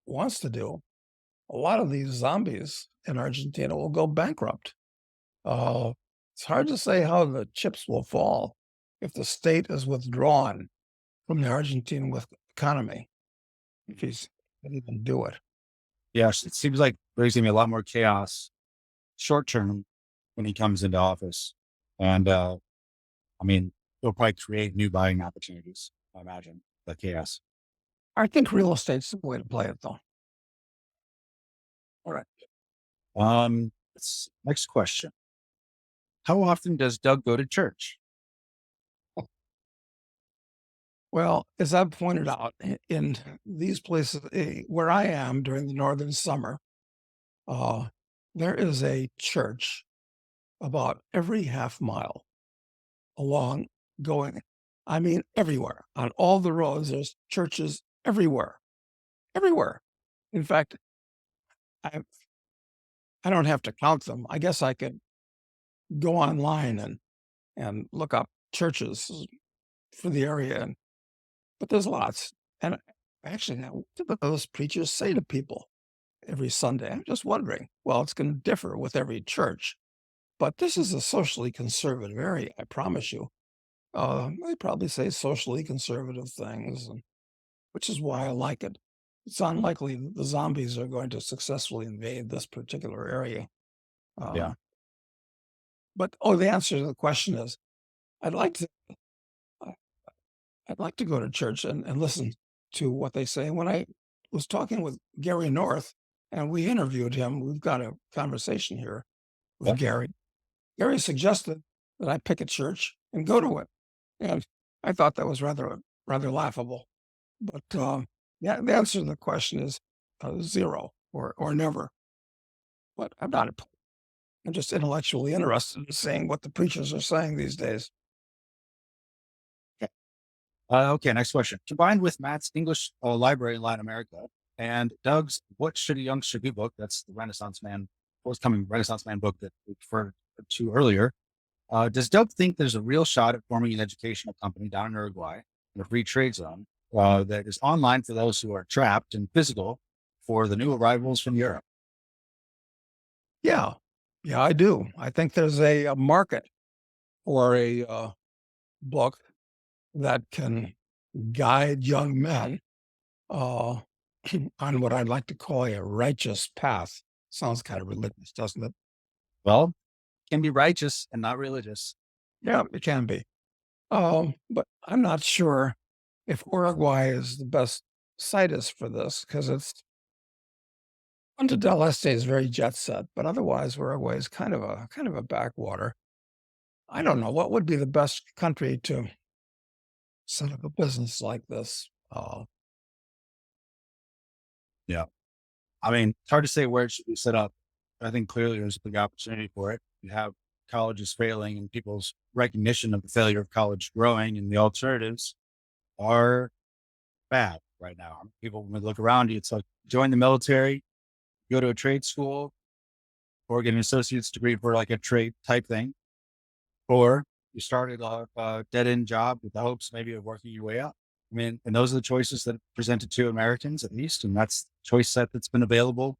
B: wants to do, a lot of these zombies in Argentina will go bankrupt. Uh, it's hard to say how the chips will fall if the state is withdrawn from the Argentine with economy, if he's can even do it.
A: Yes, it seems like there's going to be a lot more chaos short term when he comes into office. And I mean, he'll probably create new buying opportunities, I imagine, the chaos.
B: I think real estate's the way to play it, though.
A: All right. Next question. How often does Doug go to church?
B: Well, as I've pointed out, in these places where I am during the northern summer, uh, there is a church about every half mile along going. I mean, everywhere on all the roads. There's churches everywhere, everywhere. In fact, I I don't have to count them. I guess I could go online and look up churches for the area, but there's lots. And actually, now, what do those preachers say to people every Sunday? I'm just wondering. Well, it's going to differ with every church, but this is a socially conservative area. I promise you. They probably say socially conservative things, which is why I like it. It's unlikely that the zombies are going to successfully invade this particular area.
A: Yeah.
B: Um, but the answer to the question is, I'd like to. uh, I'd like to go to church and listen to what they say. When I was talking with Gary North, and we interviewed him, we've got a conversation here with
A: Yeah.
B: Gary. Gary suggested that I pick a church and go to it, and I thought that was rather laughable. But yeah, the answer to the question is zero or never. But I'm just intellectually interested in seeing what the preachers are saying these days.
A: Okay. Okay. Next question. Combined with Matt's English library in Latin America and Doug's What Should a Youngster Do book, that's the Renaissance Man, forthcoming Renaissance Man book that we referred to earlier. Does Doug think there's a real shot at forming an educational company down in Uruguay in a free trade zone that is online for those who are trapped and physical for the new arrivals from Europe?
B: Yeah, yeah, I do. I think there's a market for a book that can guide young men uh, on what I'd like to call a righteous path. Sounds kind of religious, doesn't it?
A: Well, can be righteous and not religious.
B: Yeah, it can be. But I'm not sure if Uruguay is the best situs for this because it's Punta del Este is very jet set, but otherwise Uruguay is kind of a backwater. I don't know what would be the best country to set up a business like this.
A: Yeah. I mean, it's hard to say where it should be set up. I think clearly there's a big opportunity for it. You have colleges failing and people's recognition of the failure of college growing, and the alternatives are bad right now. People, when they look around you, it's like join the military, go to a trade school, or get an associate's degree for like a trade type thing, or you started a dead end job with the hopes maybe of working your way up. I mean, and those are the choices that are presented to Americans at least, and that's the choice set that's been available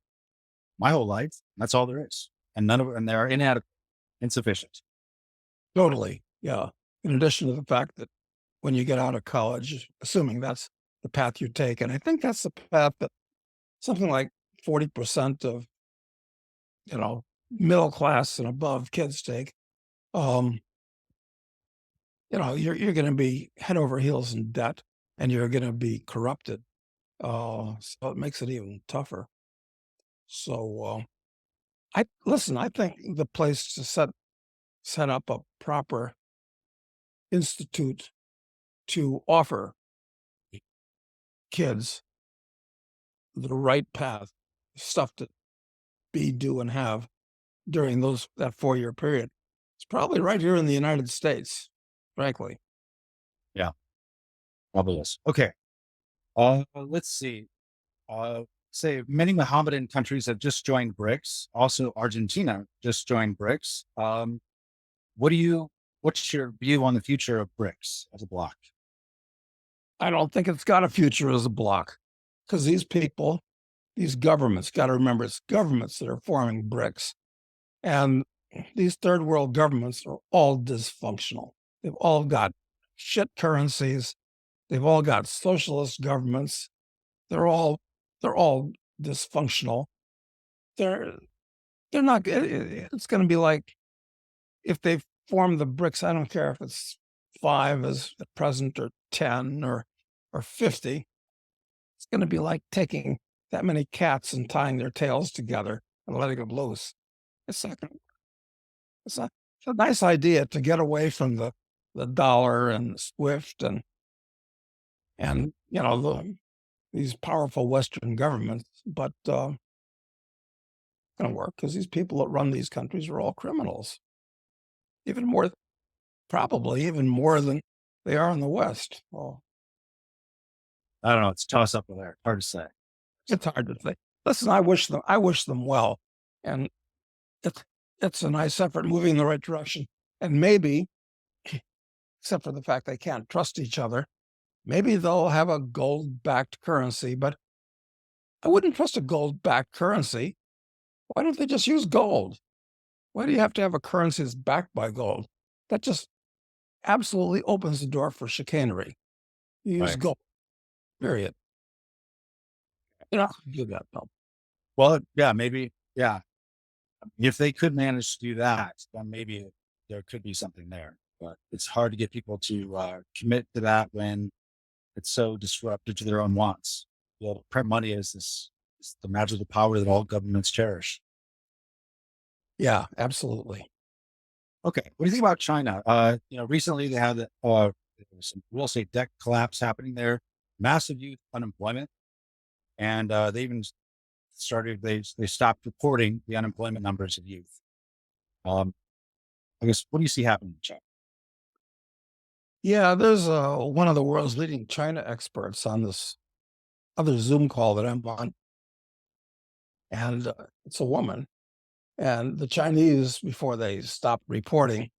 A: my whole life. That's all there is, and and they are inadequate, insufficient.
B: Totally. Yeah. In addition to the fact that when you get out of college, assuming that's the path you take, and I think that's the path that something like 40% of, middle class and above kids take, um, you're going to be head over heels in debt and you're going to be corrupted. So it makes it even tougher. So I think the place to set up a proper institute to offer kids the right path, stuff to be, do, and have during that 4-year period. It's probably right here in the United States, frankly.
A: Yeah, probably is. Okay. Let's see. Uh, say many Mohammedan countries have just joined BRICS. Also, Argentina just joined BRICS. What do you? What's your view on the future of BRICS as a bloc?
B: I don't think it's got a future as a bloc because these governments, got to remember it's governments that are forming BRICS. And these third world governments are all dysfunctional. They've all got shit currencies. They've all got socialist governments. They're all they're all dysfunctional. They're They're not. It's going to be like if they form the BRICS. I don't care if it's 5 as at present or 10 or 50. It's going to be like taking that many cats and tying their tails together and letting them loose. It's not. It's not. It's a nice idea to get away from the dollar and SWIFT and these powerful Western governments, but going to work because these people that run these countries are all criminals, even more, probably even more than they are in the West. Well,
A: I don't know. It's a toss up there. Hard to say.
B: it's hard to say. Listen, I wish them well, and it's it's a nice effort moving in the right direction. And maybe, except for the fact they can't trust each other, maybe they'll have a gold-backed currency. But I wouldn't trust a gold-backed currency. Why don't they just use gold? Why do you have to have a currency that's backed by gold? That just absolutely opens the door for chicanery. You use
A: Right.
B: gold, period. You know, do that though.
A: Well, yeah, maybe. Yeah. If they could manage to do that, then maybe there could be something there. But it's hard to get people to commit to that when it's so disruptive to their own wants. Print money is is the magical power that all governments cherish.
B: Yeah, absolutely.
A: Okay. What do you think about China? Recently they had there was some real estate debt collapse happening there, massive youth unemployment. And they even they stopped reporting the unemployment numbers of youth. Um, I guess, what do you see happening in China?
B: Yeah, there's one of the world's leading China experts on this other Zoom call that I'm on, and it's a woman. And the Chinese, before they stopped reporting,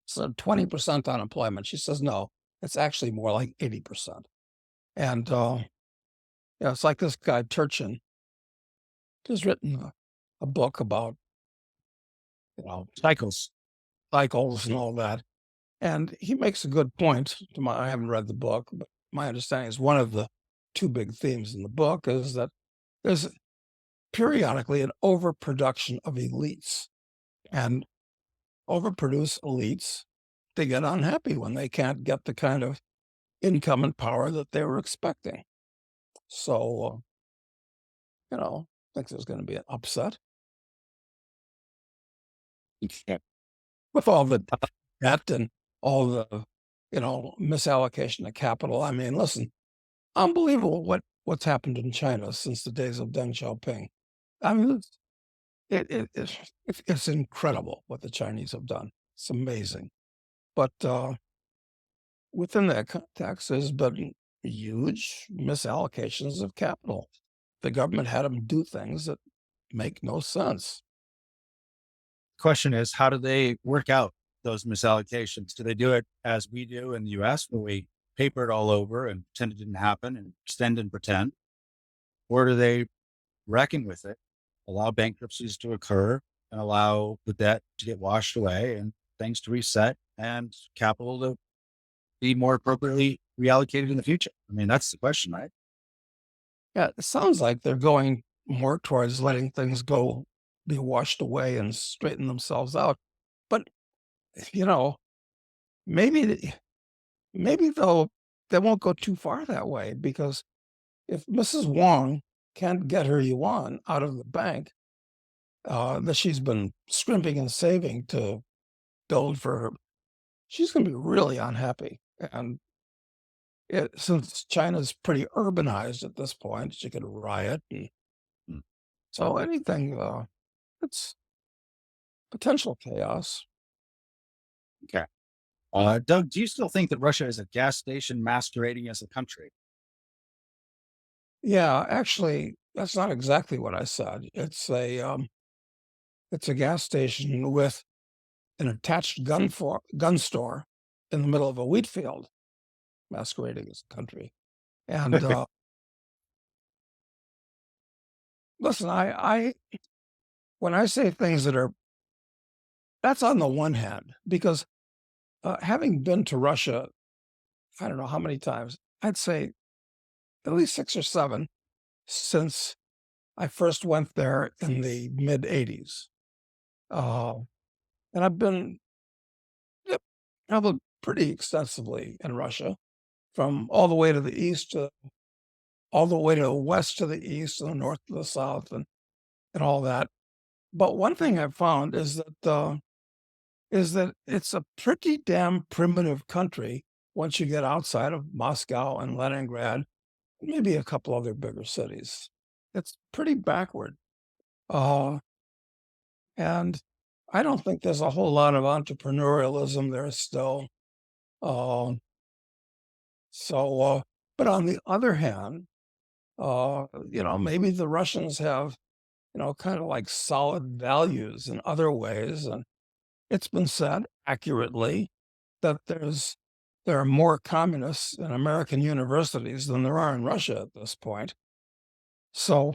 B: said 20% unemployment. She says no, it's actually more like 80%. And it's like this guy Turchin has written a book about
A: Cycles.
B: cycles and all that. And he makes a good point. I haven't read the book, but my understanding is one of the two big themes in the book is that there's periodically an overproduction of elites, and overproduced elites, they get unhappy when they can't get the kind of income and power that they were expecting. So, I think there's going to be an upset
A: Yeah.
B: with all the debt and all the, misallocation of capital. I mean, listen, unbelievable what's happened in China since the days of Deng Xiaoping. I mean, it's incredible what the Chinese have done. It's amazing. But within that context, there's been huge misallocations of capital. The government had them do things that make no sense.
A: Question is, how do they work out those misallocations? Do they do it as we do in the US, where we paper it all over and pretend it didn't happen and extend and pretend? Or do they reckon with it, allow bankruptcies to occur and allow the debt to get washed away and things to reset and capital to be more appropriately reallocated in the future? I mean, that's the question, right?
B: Yeah, it sounds like they're going more towards letting things go, be washed away and straighten themselves out. But, you know, maybe, maybe they won't go too far that way because if Mrs. Wong can't get her yuan out of the bank that she's been scrimping and saving to build for her, she's going to be really unhappy. And since China's pretty urbanized at this point, she could riot. And
A: Mm.
B: so anything, it's potential chaos.
A: Okay. Doug, do you still think that Russia is a gas station masquerading as a country?
B: Yeah, actually, that's not exactly what I said. It's a gas station with an attached gun store in the middle of a wheat field, masquerading as a country. And listen, I when I say things that are that's on the one hand because having been to Russia, I don't know how many times, I'd say at least 6 or 7 since I first went there in the mid 80s. Uh, and I've been, yep, traveled pretty extensively in Russia, from all the way to the east to all the way to the west to the east and the north to the south and all that. But one thing I've found is that it's a pretty damn primitive country once you get outside of Moscow and Leningrad, maybe a couple other bigger cities. It's pretty backward. Uh, and I don't think there's a whole lot of entrepreneurialism there still. Uh, so, but on the other hand, maybe the Russians have, kind of like solid values in other ways. And it's been said accurately that there are more communists in American universities than there are in Russia at this point. So,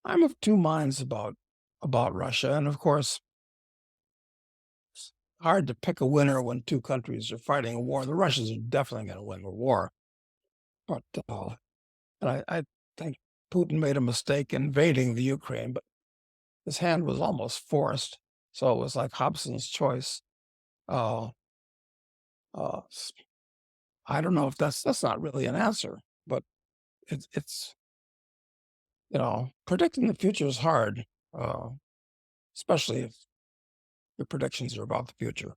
B: I'm of two minds about Russia. And of course, it's hard to pick a winner when two countries are fighting a war. The Russians are definitely going to win the war. But and I think Putin made a mistake invading the Ukraine, but his hand was almost forced. So it was like Hobson's choice. Uh, uh, s- I don't know if that's not really an answer, but it's predicting the future is hard, uh, especially if your predictions are about the future.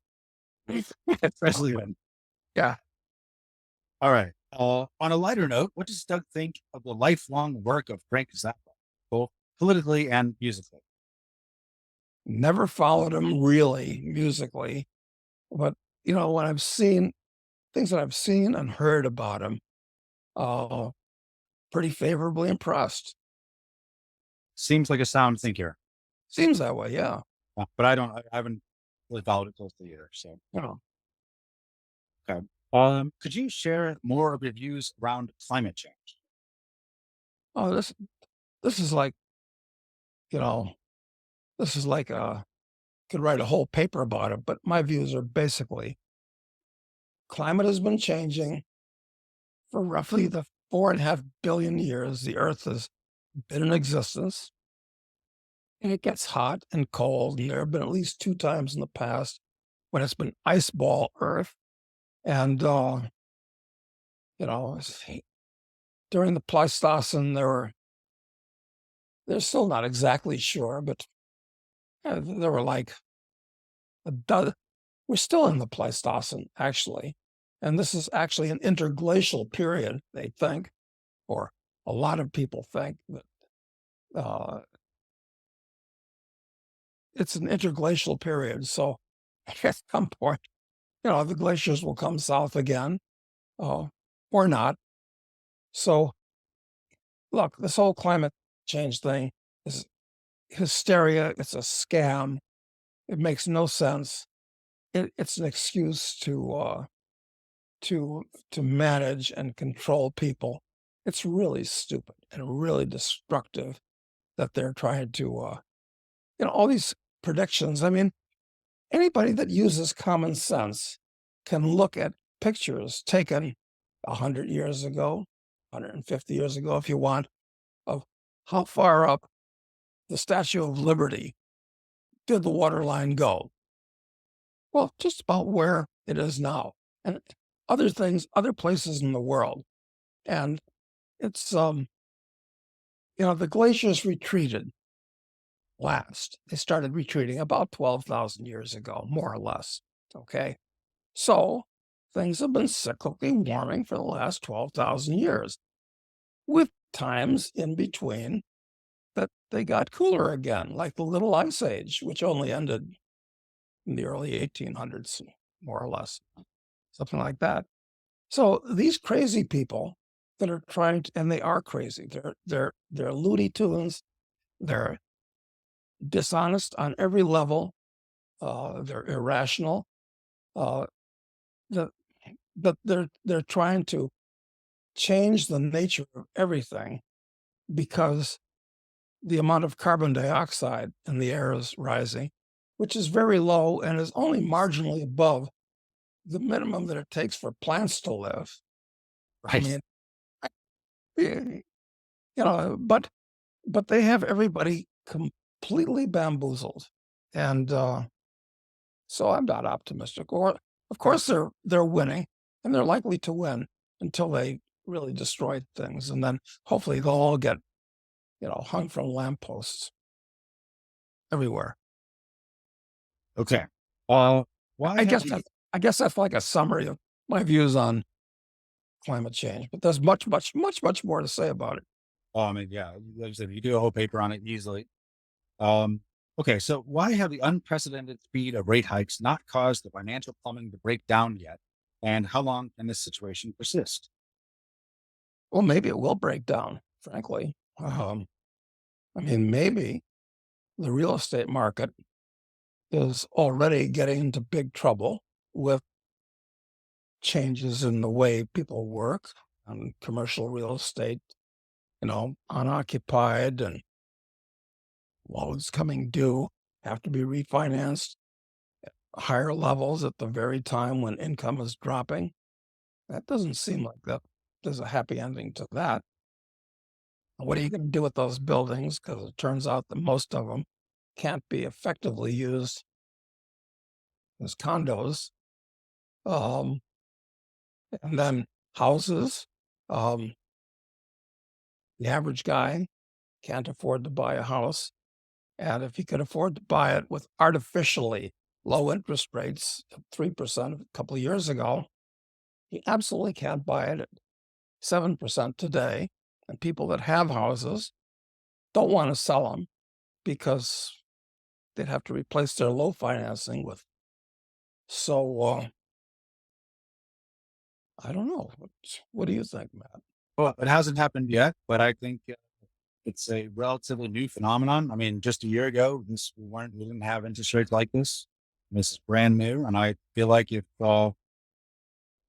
A: Especially when.
B: Yeah,
A: All right. On a lighter note, what does Doug think of the lifelong work of Frank Zappa, both politically and musically?
B: never followed him really musically, but when I've seen things that I've seen and heard about him, uh, pretty favorably impressed.
A: Seems like a sound thinker,
B: Seems that way, yeah.
A: but I haven't really followed it closely either. So,
B: You know,
A: okay. Could you share more of your views around climate change?
B: oh, this is like you know, this is like could write a whole paper about it. But my views are basically climate has been changing for roughly the 4.5 billion years the Earth has been in existence, and it gets hot and cold. And there have been at least two times in the past when it's been ice ball Earth, and you know, s- during the Pleistocene, they're still not exactly sure, but there were like we're still in the Pleistocene actually, and this is actually an interglacial period. They think, or a lot of people think that uh, it's an interglacial period. So at some point, the glaciers will come south again, uh, or not. So look, this whole climate change thing is hysteria. It's a scam. It makes no sense. It's an excuse to manage and control people. It's really stupid and really destructive that they're trying to all these predictions. I mean, anybody that uses common sense can look at pictures taken 100 years ago, 150 years ago, if you want, of how far up the Statue of Liberty did the water line go. Well, just about where it is now, and other things, other places in the world. And it's the glaciers retreated last. They started retreating about 12,000 years ago, more or less. Okay. So things have been cyclically warming for the last 12,000 years, with times in between that they got cooler again, like the Little Ice Age, which only ended in the early 1800s, more or less, something like that. So these crazy people that are trying to, and they are crazy. They're Looney Tunes. They're dishonest on every level. They're irrational. Uh, that they're trying to change the nature of everything because the amount of carbon dioxide in the air is rising, which is very low and is only marginally above the minimum that it takes for plants to live. I
A: Right.
B: mean, but they have everybody completely bamboozled, and so I'm not optimistic. Or, of course, they're winning, and they're likely to win until they really destroy things, and then hopefully they'll all get hung from lampposts everywhere. So
A: Okay. Uh, why
B: I
A: have
B: guess
A: the
B: that's like a summary of my views on climate change. But there's much, much, much, much more to say about it.
A: I mean, yeah, like I said, you do a whole paper on it easily. Um, okay, so why have the unprecedented speed of rate hikes not caused the financial plumbing to break down yet? And how long can this situation persist?
B: Well, maybe it will break down. Frankly, I mean, maybe the real estate market is already getting into big trouble with changes in the way people work on commercial real estate, unoccupied and loans coming due have to be refinanced, higher levels at the very time when income is dropping. That doesn't seem like that there's a happy ending to that. What are you going to do with those buildings? Because it turns out that most of them can't be effectively used as condos. Um, and then houses. Um, the average guy can't afford to buy a house. And if he could afford to buy it with artificially low interest rates, 3% a couple of years ago, he absolutely can't buy it at 7% today. And people that have houses don't want to sell them because they'd have to replace their low financing with. So I don't know. What do you think, Matt?
A: Well, it hasn't happened yet, but I think it's a relatively new phenomenon. I mean, just a year ago, we didn't have interest rates like this. This is brand new, and I feel like if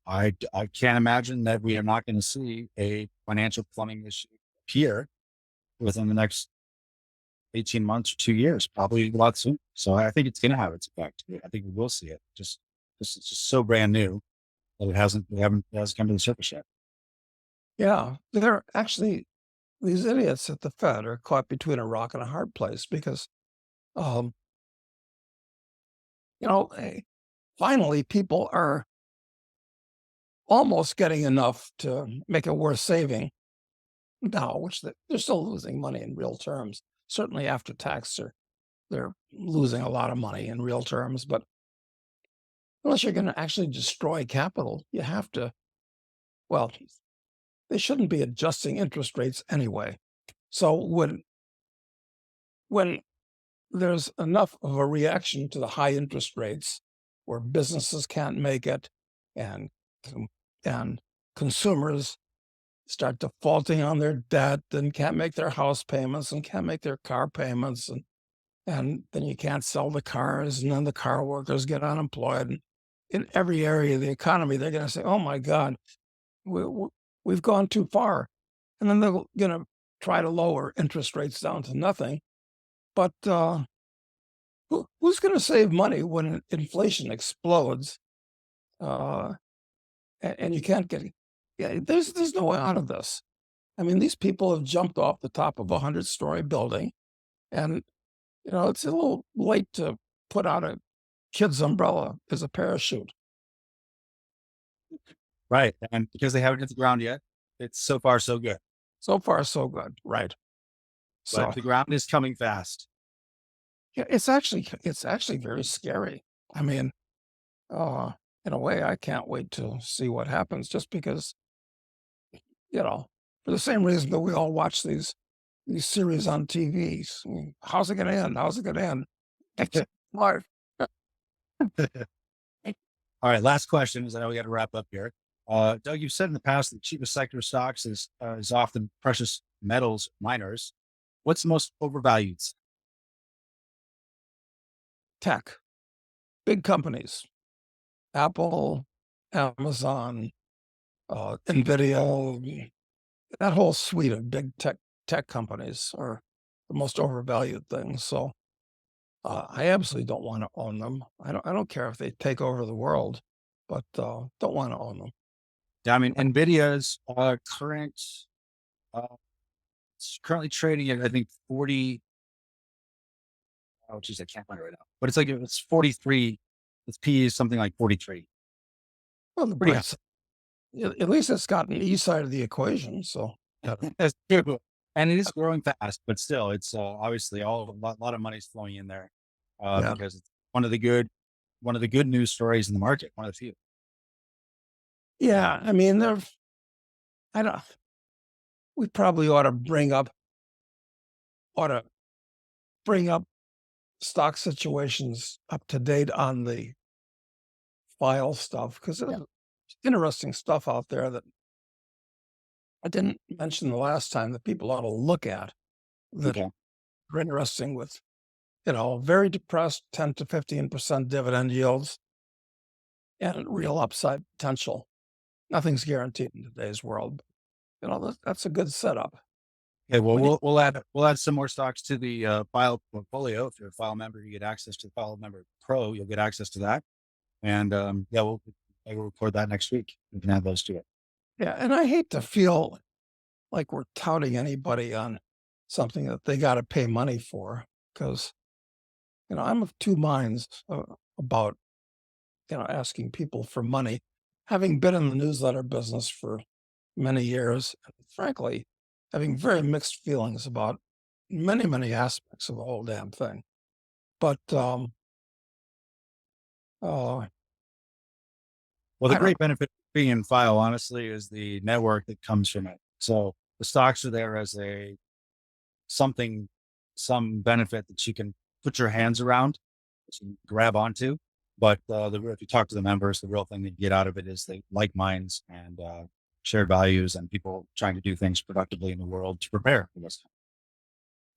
A: I can't imagine that we are not going to see a financial plumbing issue appear within the next 18 months or 2 years, probably a lot soon. So I think it's going to have its effect. I think we will see it. It's just so brand new that it hasn't come to the surface yet.
B: Yeah, they're actually these idiots at the Fed are caught between a rock and a hard place because, um, eh, finally people are almost getting enough to make it worth saving now, which they're still losing money in real terms. Certainly after tax, they're losing a lot of money in real terms. But unless you're going to actually destroy capital, you have to. Well, they shouldn't be adjusting interest rates anyway. So when there's enough of a reaction to the high interest rates where businesses can't make it and and consumers start defaulting on their debt and can't make their house payments and can't make their car payments and then you can't sell the cars and then the car workers get unemployed. And in every area of the economy, they're going to say, "Oh my God, we've gone too far," and then they're going to try to lower interest rates down to nothing. But who's going to save money when inflation explodes uh, and you can't get? Yeah, there's no way out of this. I mean, these people have jumped off the top of a 100-story building, and it's a little late to put out a kid's umbrella as a parachute.
A: Right. And because they haven't hit the ground yet, it's so far so good.
B: So far, so good, right?
A: But
B: So
A: the ground is coming fast.
B: yeah, it's actually very scary. I mean, uh, in a way, I can't wait to see what happens. Just because for the same reason that we all watch these series on TVs. How's it going to end? How's it going to end? It's life.
A: All right. Last question is I know we got to wrap up here. Doug, you've said in the past the cheapest sector of stocks is often precious metals miners. What's the most overvalued?
B: Tech, big companies, Apple, Amazon, Nvidia, that whole suite of big tech companies are the most overvalued things. So I absolutely don't want to own them. I don't care if they take over the world, but don't want to own them.
A: Yeah, I mean, Nvidia's current uh, It's currently trading at, I think, 40. Oh, geez, I can't find it right now. But it's like it's 43. Its P is something like 43.
B: Well, the
A: Pretty high.
B: price, at least it's got an E side of the equation. So, got it.
A: That's true. And it is growing fast, but still, it's obviously a lot of money's flowing in there
B: Yeah.
A: because it's one of the good news stories in the market. One of the few.
B: Yeah. I mean, I don't, we probably ought to bring up stock situations up to date on the file stuff because
A: Yeah.
B: there's interesting stuff out there that I didn't mention the last time that people ought to look at that
A: Okay.
B: are interesting with, very depressed 10 to 15% dividend yields and real upside potential. Nothing's guaranteed in today's world. That's a good setup.
A: Okay. Well,
B: When you,
A: we'll add some more stocks to the file portfolio. If you're a file member, you get access to the File Member Pro. You'll get access to that. And yeah, I will record that next week. We can add those to it.
B: yeah, and I hate to feel like we're touting anybody on something that they got to pay money for because I'm of two minds about asking people for money. Having been in the newsletter business for many years, and frankly, having very mixed feelings about many aspects of the whole damn thing. But oh,
A: Well, the
B: I don't.
A: great benefit of being in file, honestly, is the network that comes from it. So the stocks are there as something, some benefit that you can put your hands around, that you can grab onto. But if you talk to the members, the real thing that you get out of it is they like minds and shared values and people trying to do things productively in the world to prepare for this.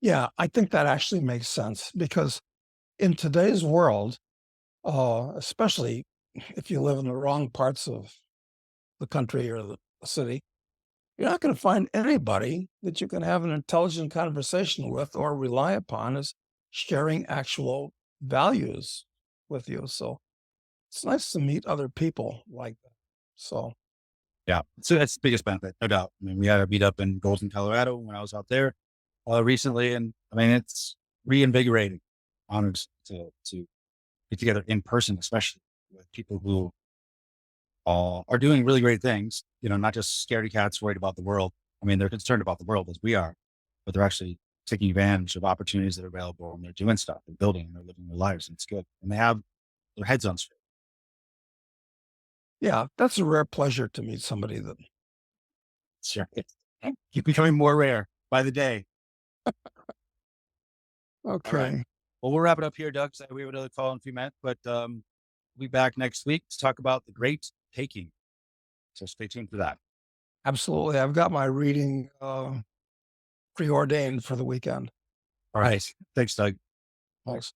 B: Yeah, I think that actually makes sense because in today's world, especially if you live in the wrong parts of the country or the city, you're not going to find anybody that you can have an intelligent conversation with or rely upon as sharing actual values with you. So it's nice to meet other people like that. So,
A: Yeah. So that's the biggest benefit, no doubt. I mean, we had a meet up in Golden, Colorado when I was out there recently. And I mean, it's reinvigorating, honors to get together in person, especially with people who are doing really great things, not just scaredy cats worried about the world. I mean, they're concerned about the world as we are, but they're actually taking advantage of opportunities that are available and they're doing stuff, they're building, and they're living their lives. And it's good. And they have their heads on straight.
B: yeah, that's a rare pleasure to meet somebody that,
A: Sure. It's keep becoming more rare by the day. All right.
B: okay,
A: Well, we'll wrap it up here, Doug. 'Cause we have another call in a few minutes, but we'll be back next week to talk about the great taking. So stay tuned for that.
B: absolutely. I've got my reading preordained for the weekend.
A: All right. Thanks, Doug.
B: Thanks.